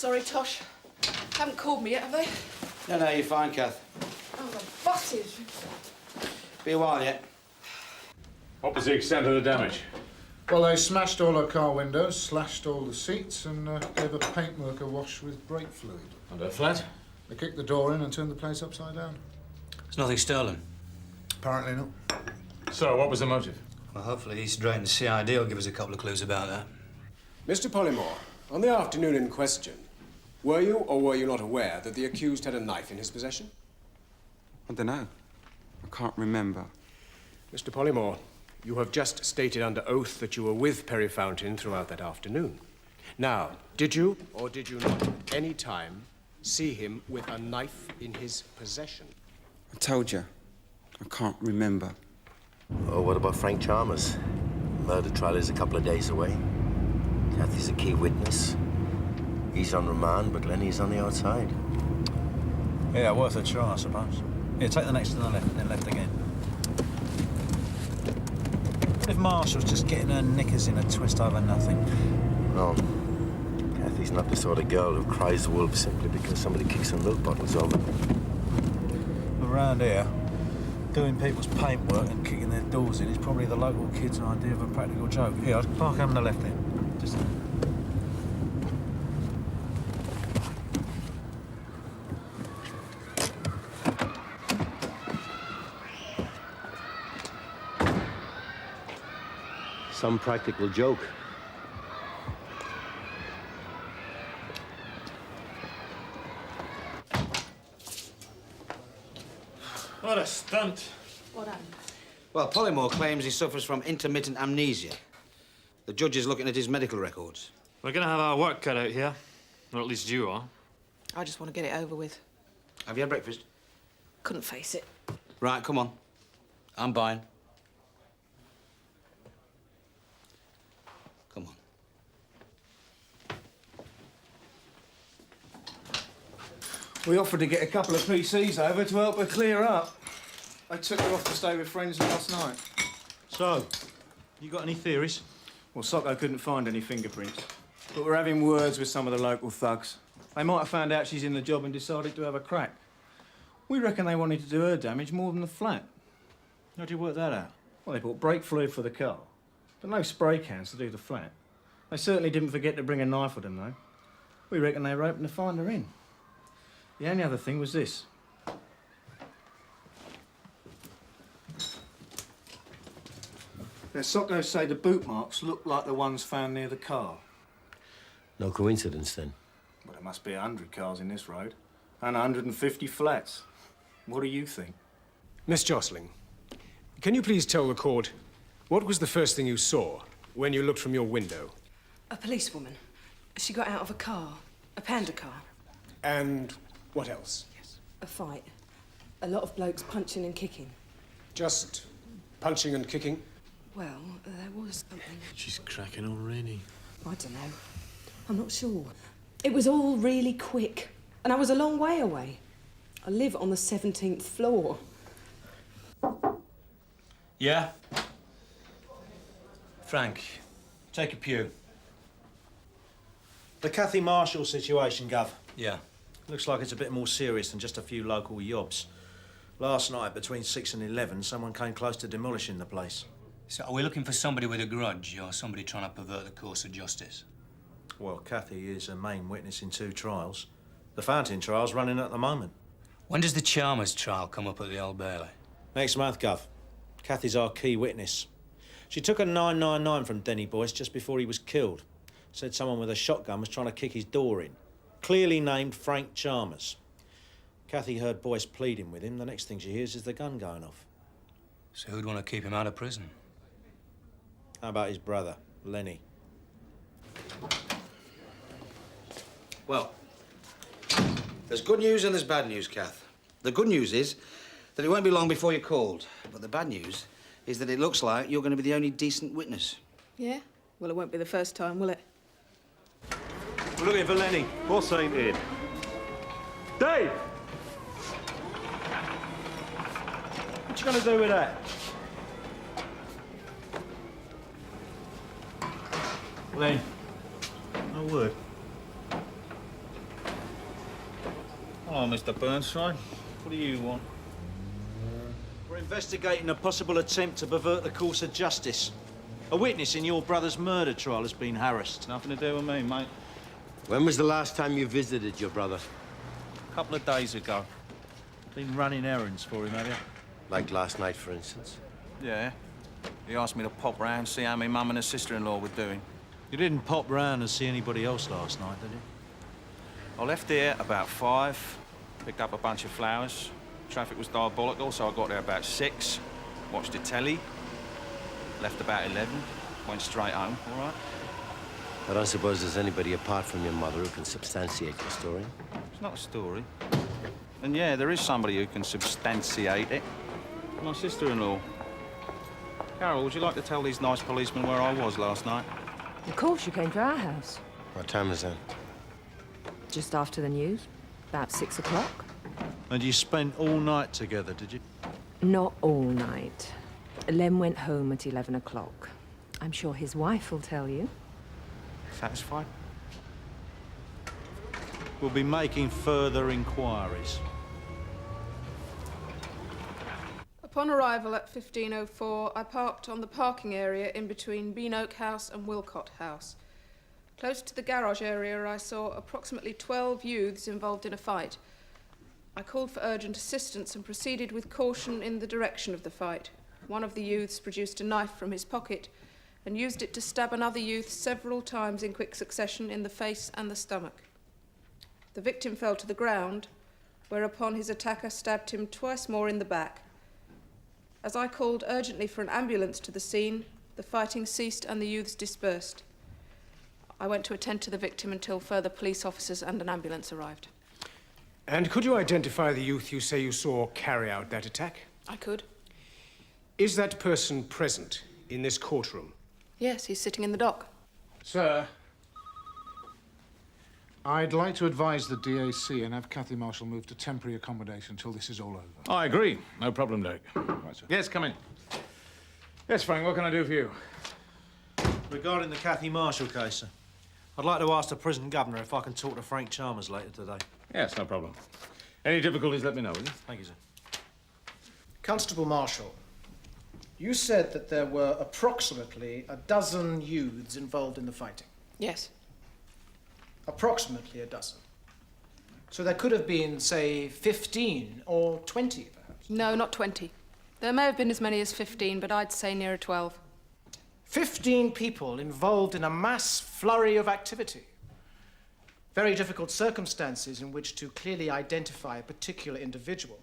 Sorry, Tosh. Haven't called me yet, have they? No, you're fine, Kath. Oh, the buses. Be a while yet. What was the extent of the damage? Well, they smashed all her car windows, slashed all the seats, and gave a paintwork a wash with brake fluid. And her flat? They kicked the door in and turned the place upside down. There's nothing stolen. Apparently not. So, what was the motive? Well, hopefully East Drayton CID will give us a couple of clues about that. Mr. Polymore, on the afternoon in question, were you or were you not aware that the accused had a knife in his possession? I don't know. I can't remember. Mr. Polymore, you have just stated under oath that you were with Perry Fountain throughout that afternoon. Now, did you or did you not at any time see him with a knife in his possession? I told you. I can't remember. Oh, what about Frank Chalmers? Murder trial is a couple of days away. Kathy's a key witness. He's on remand, but Lenny's on the outside. Yeah, worth a try, I suppose. Here, take the next to the left, then left again. What if Marshall's just getting her knickers in a twist over nothing? No. Kathy's not the sort of girl who cries wolf simply because somebody kicks some milk bottles over. Around here, doing people's paintwork and kicking their doors in is probably the local kids' idea of a practical joke. Here, I'll park on the left then. Just there. Some practical joke. What a stunt. What happened? Well, Polymore claims he suffers from intermittent amnesia. The judge is looking at his medical records. We're going to have our work cut out here. Or at least you are. I just want to get it over with. Have you had breakfast? Couldn't face it. Right, come on. I'm buying. Come on. We offered to get a couple of PCs over to help her clear up. They took her off to stay with friends last night. So, you got any theories? Well, Socko couldn't find any fingerprints. But we're having words with some of the local thugs. They might have found out she's in the job and decided to have a crack. We reckon they wanted to do her damage more than the flat. How'd you work that out? Well, they bought brake fluid for the car, but no spray cans to do the flat. They certainly didn't forget to bring a knife with them, though. We reckon they were hoping to find her in. The only other thing was this. Now, Socko say the boot marks look like the ones found near the car. No coincidence, then. Well, there must be 100 cars in this road, and 150 flats. What do you think? Miss Jostling, can you please tell the court what was the first thing you saw when you looked from your window? A policewoman. She got out of a car. A panda car. And what else? Yes. A fight. A lot of blokes punching and kicking. Just punching and kicking? Well, there was something. She's cracking already. I don't know. I'm not sure. It was all really quick. And I was a long way away. I live on the 17th floor. Yeah? Frank, take a pew. The Kathy Marshall situation, Gov. Yeah. Looks like it's a bit more serious than just a few local yobs. Last night, between 6 and 11, someone came close to demolishing the place. So are we looking for somebody with a grudge or somebody trying to pervert the course of justice? Well, Kathy is a main witness in 2 trials. The Fountain trial's running at the moment. When does the Chalmers trial come up at the Old Bailey? Next month, Gov. Kathy's our key witness. She took a 999 from Denny Boyce just before he was killed. Said someone with a shotgun was trying to kick his door in. Clearly named Frank Chalmers. Kathy heard Boyce pleading with him. The next thing she hears is the gun going off. So who'd want to keep him out of prison? How about his brother, Lenny? Well, there's good news and there's bad news, Kath. The good news is that it won't be long before you're called. But the bad news is that it looks like you're going to be the only decent witness. Yeah? Well, it won't be the first time, will it? We're looking for Lenny. Boss ain't in. Dave! What you gonna do with that? Len, no word. on, Mr. Burnside. What do you want? We're investigating a possible attempt to pervert the course of justice. A witness in your brother's murder trial has been harassed. Nothing to do with me, mate. When was the last time you visited your brother? A couple of days ago. Been running errands for him, have you? Like last night, for instance? Yeah. He asked me to pop round, see how my mum and her sister-in-law were doing. You didn't pop round and see anybody else last night, did you? I left here about 5, picked up a bunch of flowers. Traffic was diabolical, so I got there about 6, watched the telly, left about 11, went straight home, all right? I don't suppose there's anybody apart from your mother who can substantiate your story? It's not a story. And yeah, there is somebody who can substantiate it. My sister-in-law. Carol, would you like to tell these nice policemen where I was last night? Of course, you came to our house. What time was that? Just after the news. About 6 o'clock. And you spent all night together, did you? Not all night. Lem went home at 11 o'clock. I'm sure his wife will tell you. Satisfied? We'll be making further inquiries. Upon arrival at 1504, I parked on the parking area in between Beanoak House and Wilcott House. Close to the garage area, I saw approximately 12 youths involved in a fight. I called for urgent assistance and proceeded with caution in the direction of the fight. One of the youths produced a knife from his pocket and used it to stab another youth several times in quick succession in the face and the stomach. The victim fell to the ground, whereupon his attacker stabbed him twice more in the back. As I called urgently for an ambulance to the scene, the fighting ceased and the youths dispersed. I went to attend to the victim until further police officers and an ambulance arrived. And could you identify the youth you say you saw carry out that attack? I could. Is that person present in this courtroom? Yes, he's sitting in the dock. Sir, I'd like to advise the DAC and have Cathy Marshall move to temporary accommodation until this is all over. I agree. No problem, Dick. Right, sir. Yes, come in. Yes, Frank, what can I do for you? Regarding the Cathy Marshall case, sir, I'd like to ask the prison governor if I can talk to Frank Chalmers later today. Yes, no problem. Any difficulties, let me know, will you? Thank you, sir. Constable Marshall, you said that there were approximately a dozen youths involved in the fighting. Yes. Approximately a dozen. So there could have been, say, 15 or 20, perhaps. No, not 20. There may have been as many as 15, but I'd say nearer 12. 15 people involved in a mass flurry of activity. Very difficult circumstances in which to clearly identify a particular individual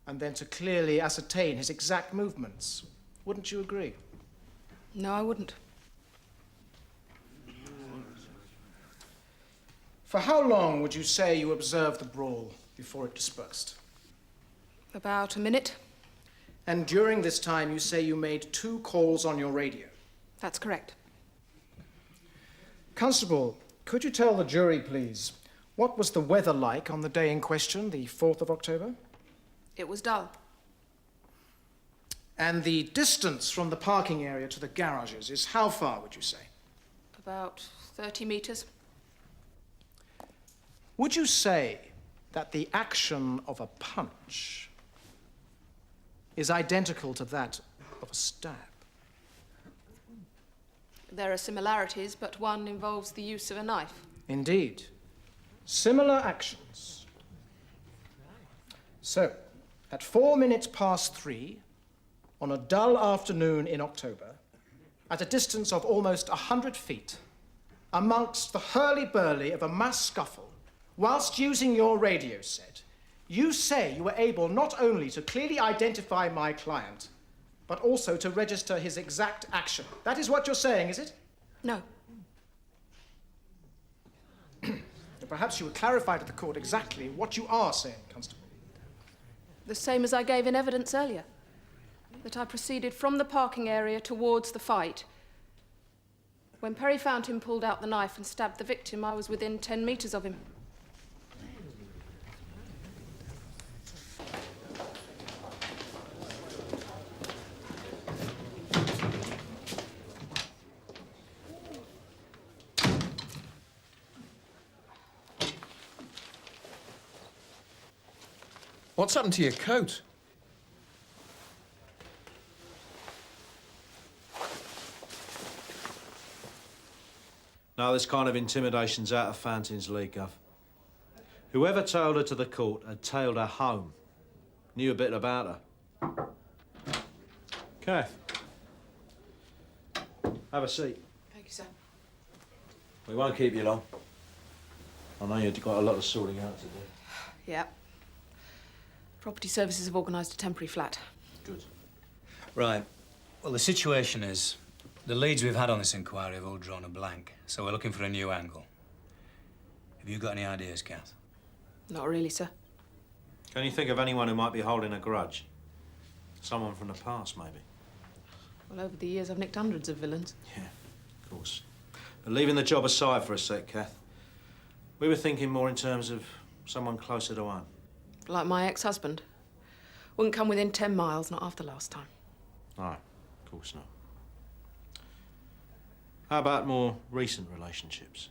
and then to clearly ascertain his exact movements. Wouldn't you agree? No, I wouldn't. For how long would you say you observed the brawl before it dispersed? About a minute. And during this time, you say you made 2 calls on your radio? That's correct. Constable, could you tell the jury, please, what was the weather like on the day in question, the 4th of October? It was dull. And the distance from the parking area to the garages is how far, would you say? About 30 metres. Would you say that the action of a punch is identical to that of a stab? There are similarities, but one involves the use of a knife. Indeed. Similar actions. So, at 3:04, on a dull afternoon in October, at a distance of almost 100 feet, amongst the hurly-burly of a mass scuffle, whilst using your radio set, you say you were able not only to clearly identify my client, but also to register his exact action. That is what you're saying, is it? No. Perhaps you would clarify to the court exactly what you are saying, Constable. The same as I gave in evidence earlier. That I proceeded from the parking area towards the fight. When Perry Fountain pulled out the knife and stabbed the victim, I was within 10 metres of him. What's happened to your coat? No, this kind of intimidation's out of Fountain's league, Gov. Whoever tailed her to the court had tailed her home. Knew a bit about her. Kath. Have a seat. Thank you, sir. We won't keep you long. I know you've got a lot of sorting out to do. Yeah. Property Services have organised a temporary flat. Good. Right. Well, the situation is, the leads we've had on this inquiry have all drawn a blank, so we're looking for a new angle. Have you got any ideas, Kath? Not really, sir. Can you think of anyone who might be holding a grudge? Someone from the past, maybe? Well, over the years, I've nicked hundreds of villains. Yeah, of course. But leaving the job aside for a sec, Kath, we were thinking more in terms of someone closer to home. Like my ex-husband. Wouldn't come within 10 miles, not after last time. No, of course not. How about more recent relationships?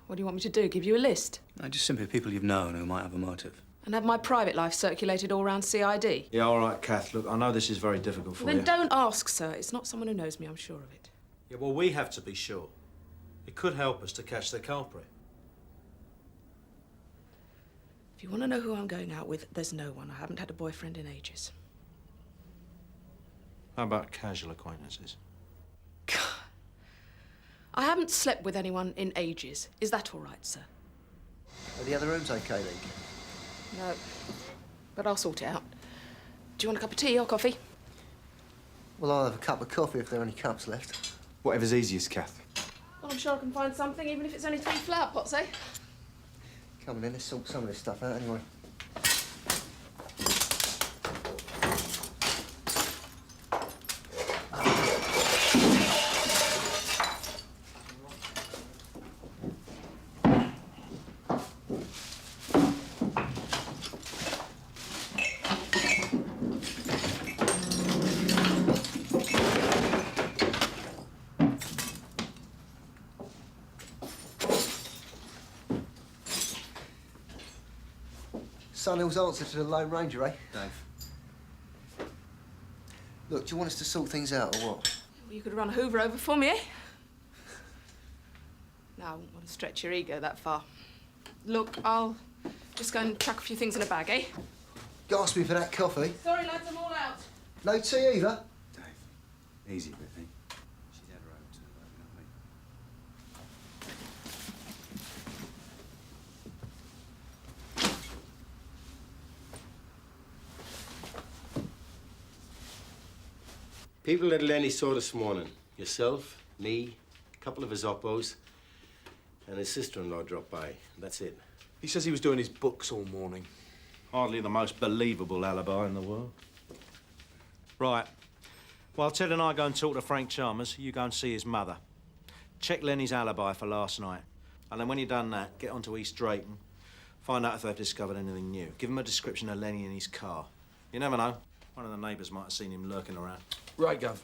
What do you want me to do? Give you a list? No, just simply people you've known who might have a motive. And have my private life circulated all round CID? Yeah, all right, Kath. Look, I know this is very difficult for Well, you. then don't ask, sir. It's not someone who knows me, I'm sure of it. Yeah, well, we have to be sure. It could help us to catch the culprit. If you want to know who I'm going out with, there's no one. I haven't had a boyfriend in ages. How about casual acquaintances? I haven't slept with anyone in ages. Is that all right, sir? Are the other rooms okay, then? No. But I'll sort it out. Do you want a cup of tea or coffee? Well, I'll have a cup of coffee if there are any cups left. Whatever's easiest, Kath. Well, I'm sure I can find something, even if it's only 3 flower pots, eh? Come on then, let's sort some of this stuff out anyway. Sunhill's answer to the Lone Ranger, eh, Dave? Look, do you want us to sort things out, or what? Well, you could run a Hoover over for me, eh? No, I wouldn't want to stretch your ego that far. Look, I'll just go and chuck a few things in a bag, eh? Ask me for that coffee. Sorry, lads, I'm all out. No tea either? Dave, easy with me. She's had her own too, you know what I mean? People that Lenny saw this morning. Yourself, me, a couple of his oppos, and his sister-in-law dropped by. That's it. He says he was doing his books all morning. Hardly the most believable alibi in the world. Right. While Ted and I go and talk to Frank Chalmers, you go and see his mother. Check Lenny's alibi for last night. And then when you've done that, get onto East Drayton. Find out if they've discovered anything new. Give them a description of Lenny and his car. You never know. One of the neighbours might have seen him lurking around. Right, Gov.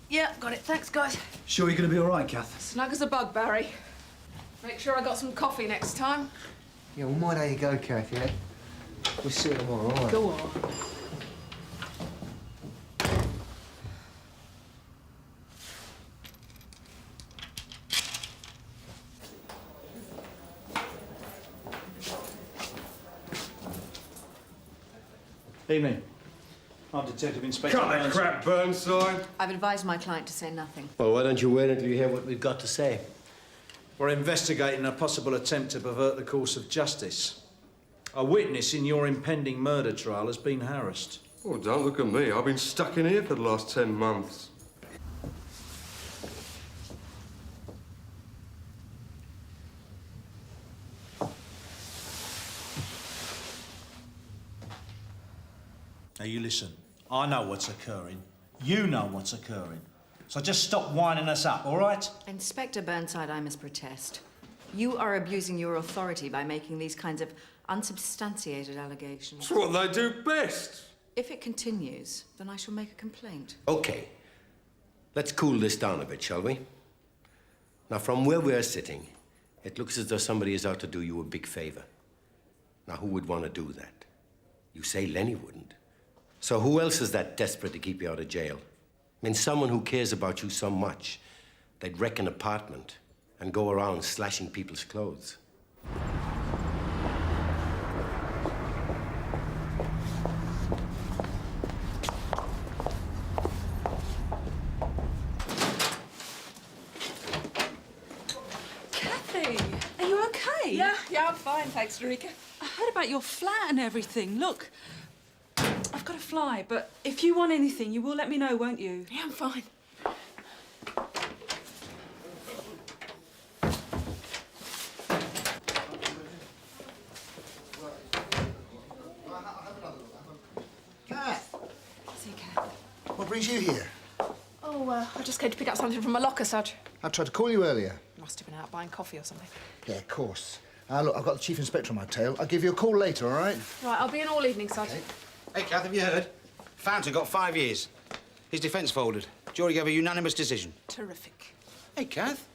Yeah, got it. Thanks, guys. Sure you're going to be all right, Kath? Snug as a bug, Barry. Make sure I got some coffee next time. Yeah, well, mind how you go, Kath, yeah? We'll see you tomorrow, all right? Go on. Evening. I'm Detective Inspector Cut that Burnside. crap, Burnside. I've advised my client to say nothing. Well, why don't you wait until you hear what we've got to say? We're investigating a possible attempt to pervert the course of justice. A witness in your impending murder trial has been harassed. Oh, don't look at me. I've been stuck in here for the last 10 months. Now, you listen. I know what's occurring. You know what's occurring. So just stop winding us up, all right? Inspector Burnside, I must protest. You are abusing your authority by making these kinds of unsubstantiated allegations. It's what they do best. If it continues, then I shall make a complaint. Okay. Let's cool this down a bit, shall we? Now, from where we're sitting, it looks as though somebody is out to do you a big favor. Now, who would want to do that? You say Lenny wouldn't. So who else is that desperate to keep you out of jail? I mean, someone who cares about you so much, they'd wreck an apartment and go around slashing people's clothes. Kathy, are you okay? Yeah, I'm fine, thanks, Eureka. I heard about your flat and everything. Look, I've got to fly, but if you want anything, you will let me know, won't you? Yeah, I'm fine. Kath, See you, Kath. what brings you here? Oh, I just came to pick up something from my locker, Sarge. I tried to call you earlier. Must have been out buying coffee or something. Yeah, of course. Look, I've got the Chief Inspector on my tail. I'll give you a call later, all right? Right, I'll be in all evening, Sarge. Hey, Kath, have you heard? Fountain got 5 years. His defence folded. Jury gave a unanimous decision. Terrific. Hey, Kath,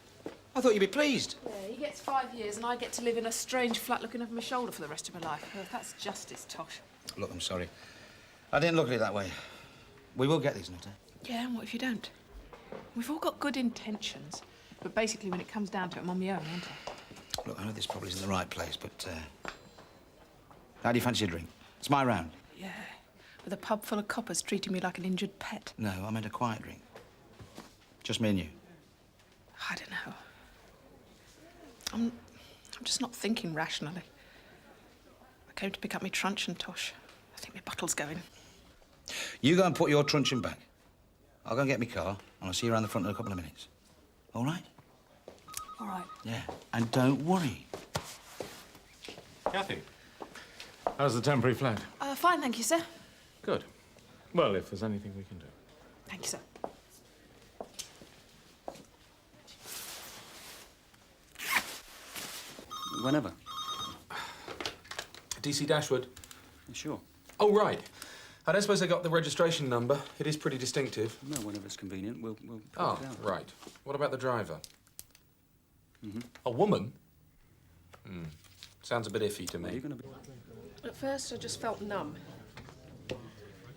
I thought you'd be pleased. Yeah, he gets 5 years and I get to live in a strange flat looking over my shoulder for the rest of my life. Oh, that's justice, Tosh. Look, I'm sorry. I didn't look at it that way. We will get these, Nutter. Yeah, and what if you don't? We've all got good intentions, but basically when it comes down to it, I'm on my own, aren't I? Look, I know this probably isn't the right place, but, how do you fancy a drink? It's my round. Yeah, with a pub full of coppers treating me like an injured pet. No, I meant a quiet drink. Just me and you. I don't know. I'm just not thinking rationally. I came to pick up my truncheon, Tosh. I think my bottle's going. You go and put your truncheon back. I'll go and get my car, and I'll see you around the front in a couple of minutes. All right? All right. Yeah. And don't worry. Kathy, how's the temporary flat? Fine, thank you, sir. Good. Well, if there's anything we can do. Thank you, sir. Whenever. DC Dashwood? Sure. Oh, right. I don't suppose I got the registration number. It is pretty distinctive. No, whenever it's convenient, we'll Oh, put it down. right. What about the driver? Mm-hmm. A woman? Hmm. Sounds a bit iffy to me. At first, I just felt numb.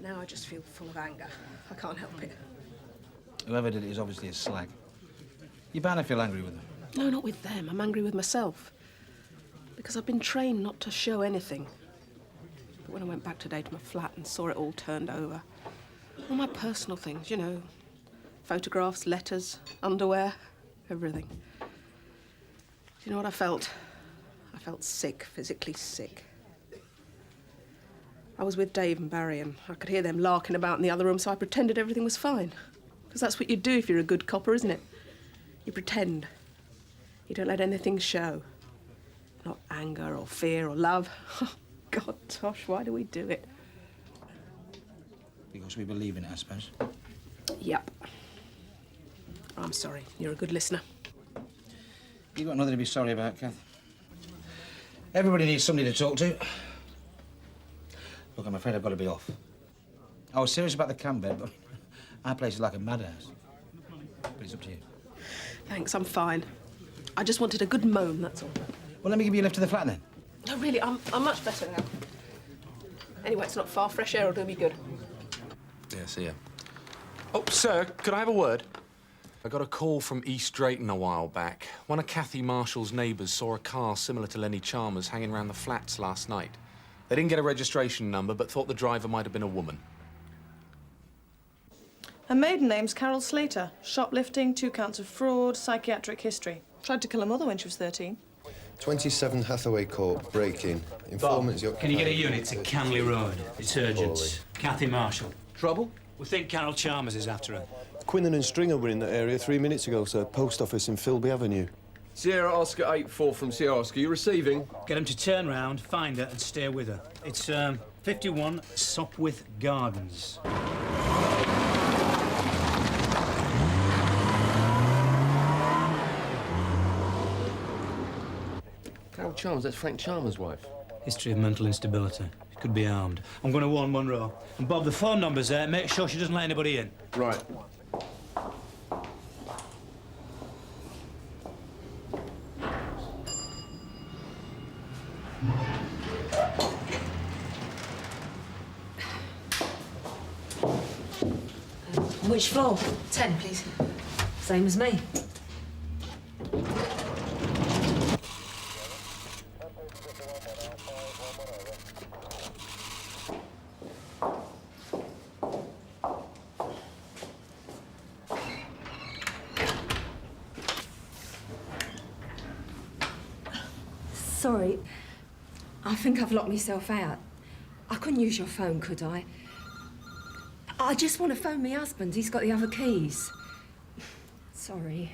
Now I just feel full of anger. I can't help it. Whoever did it is obviously a slag. You're bound to feel angry with them. No, not with them. I'm angry with myself. Because I've been trained not to show anything. But when I went back today to my flat and saw it all turned over, all my personal things, you know, photographs, letters, underwear, everything. Do you know what I felt? I felt sick, physically sick. I was with Dave and Barry and I could hear them larking about in the other room, so I pretended everything was fine. Because that's what you do if you're a good copper, isn't it? You pretend. You don't let anything show. Not anger or fear or love. Oh, God, Tosh, why do we do it? Because we believe in it, I suppose. Yep. I'm sorry. You're a good listener. You've got nothing to be sorry about, Kath. Everybody needs somebody to talk to. Look, I'm afraid I've got to be off. I was serious about the cam bed, but our place is like a madhouse. But it's up to you. Thanks, I'm fine. I just wanted a good moan, that's all. Well, let me give you a lift to the flat, then. No, really, I'm much better now. Anyway, it's not far. Fresh air will do me good. Yeah, see ya. Oh, sir, could I have a word? I got a call from East Drayton a while back. One of Kathy Marshall's neighbours saw a car similar to Lenny Chalmers hanging around the flats last night. They didn't get a registration number, but thought the driver might have been a woman. Her maiden name's Carol Slater. Shoplifting, 2 counts of fraud, psychiatric history. Tried to kill her mother when she was 13. 27 Hathaway Court, break-in. Informants... Can you get a unit to Canley Road? It's urgent. Kathy Marshall. Trouble? We think Carol Chalmers is after her. Quinnan and Stringer were in that area 3 minutes ago, sir. Post office in Philby Avenue. Sierra Oscar 8-4 from Sierra Oscar. You receiving? Get them to turn round, find her, and stay with her. It's 51 Sopwith Gardens. Carol Chalmers, that's Frank Chalmers' wife. History of mental instability. She could be armed. I'm going to warn Monroe. And Bob, the phone number's there. Make sure she doesn't let anybody in. Right. Which floor? 10, please. Same as me. Sorry. I think I've locked myself out. I couldn't use your phone, could I? I just want to phone my husband. He's got the other keys. Sorry.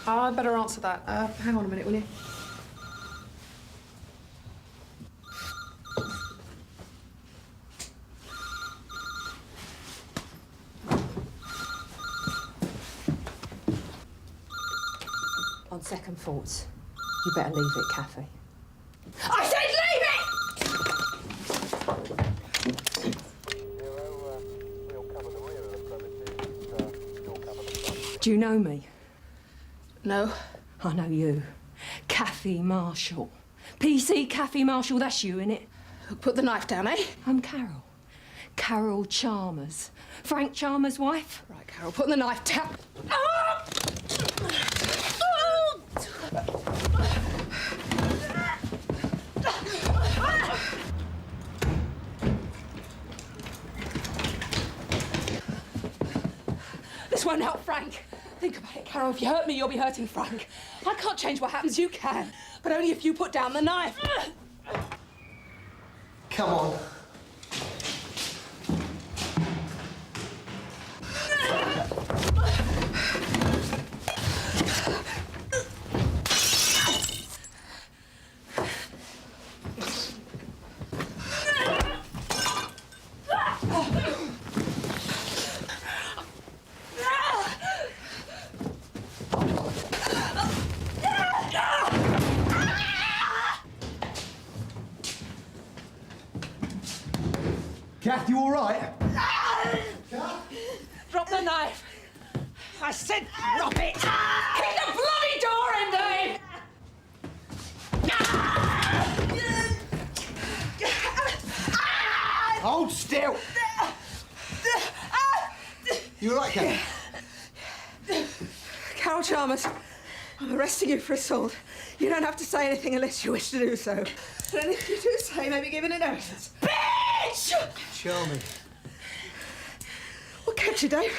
I better answer that. Hang on a minute, will you? On second thoughts, you better leave it, Kathy. I said leave it! Do you know me? No. I know you. Kathy Marshall. PC Kathy Marshall, that's you, innit? Put the knife down, eh? I'm Carol. Carol Chalmers. Frank Chalmers' wife. Right, Carol, put the knife down. This won't help Frank. Think about it, Carol. If you hurt me, you'll be hurting Frank. I can't change what happens, you can. But only if you put down the knife. Come on. Kath, you all right? Drop the knife. I said drop it. Keep the bloody door in there. Hold still. You all right, Kath? Carol Chalmers, I'm arresting you for assault. You don't have to say anything unless you wish to do so. But anything you do say may be given a notice. Bitch! Charming. What kept you, Dave?